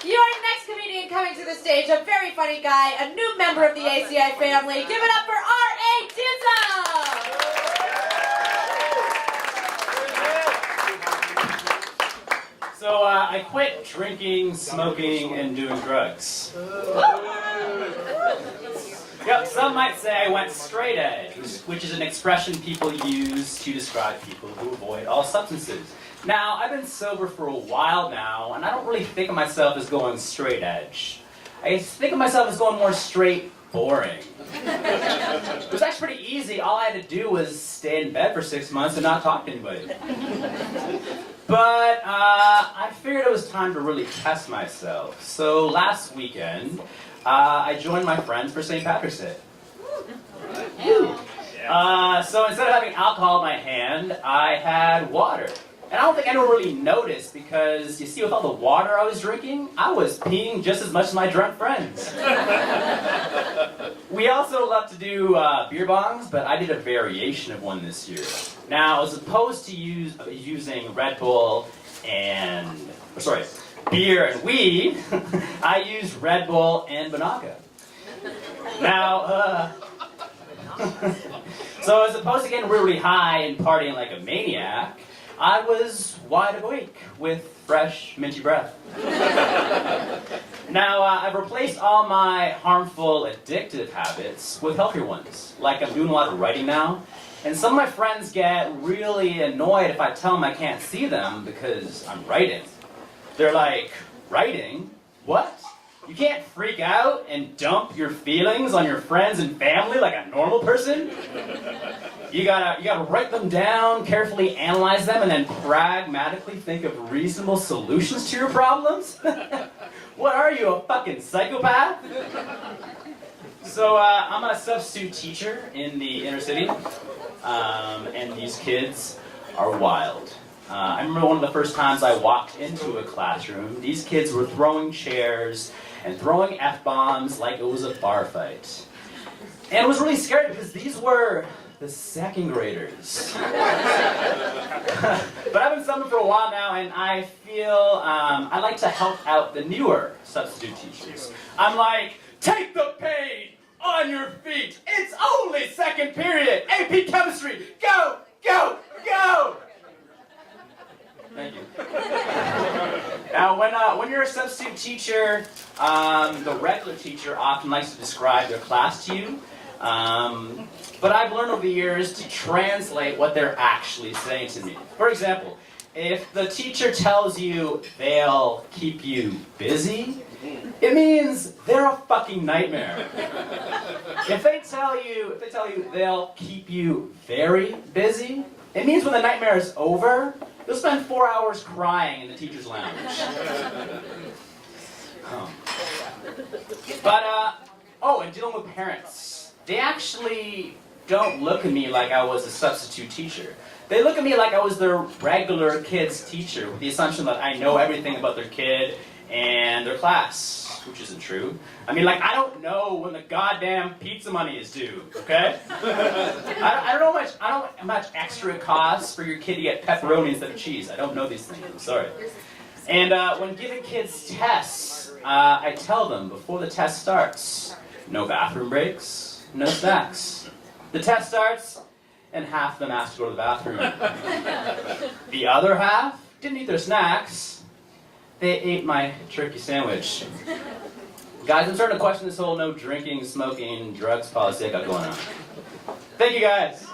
Your next comedian coming to the stage, a very funny guy, a new member of the ACI family. Give it up for A Dza! So I quit drinking, smoking, and doing drugs. Yep, some might say I went straight edge, which is an expression people use to describe people who avoid all substances. Now, I've been sober for a while now, and I don't really think of myself as going straight edge. I think of myself as going more straight boring. It was actually pretty easy. All I had to do was stay in bed for 6 months and not talk to anybody. But I figured it was time to really test myself. So last weekend, I joined my friends for St. Patrick's Day. So instead of having alcohol in my hand, I had water. And I don't think anyone really noticed because, you see, with all the water I was drinking, I was peeing just as much as my drunk friends. We also love to do beer bongs, but I did a variation of one this year. Now, as opposed to using Red Bull and, beer and weed, I used Red Bull and Banaka. Now, so as opposed to getting really high and partying like a maniac, I was wide awake with fresh, minty breath. Now, I've replaced all my harmful, addictive habits with healthier ones. Like, I'm doing a lot of writing now, and some of my friends get really annoyed if I tell them I can't see them because I'm writing. They're like, writing? What? You can't freak out and dump your feelings on your friends and family like a normal person? You gotta write them down, carefully analyze them, and then pragmatically think of reasonable solutions to your problems? What are you, a fucking psychopath? So I'm a substitute teacher in the inner city, and these kids are wild. I remember one of the first times I walked into a classroom, these kids were throwing chairs and throwing F-bombs like it was a bar fight. And it was really scary because these were the second graders. But I've been subbing for a while now, and I feel I like to help out the newer substitute teachers. I'm like, take the pain on your feet. It's only second period. AP chemistry. Go, go, go. Thank you. Now, when you're a substitute teacher, the regular teacher often likes to describe their class to you. But I've learned over the years to translate what they're actually saying to me. For example, if the teacher tells you they'll keep you busy, it means they're a fucking nightmare. If they tell you they'll keep you very busy, it means when the nightmare is over, you'll spend 4 hours crying in the teacher's lounge. And dealing with parents. They actually don't look at me like I was a substitute teacher. They look at me like I was their regular kid's teacher, with the assumption that I know everything about their kid and their class, which isn't true. I mean, like, I don't know when the goddamn pizza money is due, okay? I don't know how much extra it costs for your kid to get pepperoni instead of cheese. I don't know these things, I'm sorry. And when giving kids tests, I tell them before the test starts, no bathroom breaks, no snacks. The test starts, and half of them asked to go to the bathroom. The other half didn't eat their snacks. They ate my turkey sandwich. Guys, I'm starting to question this whole no drinking, smoking, drugs policy I got going on. Thank you, guys.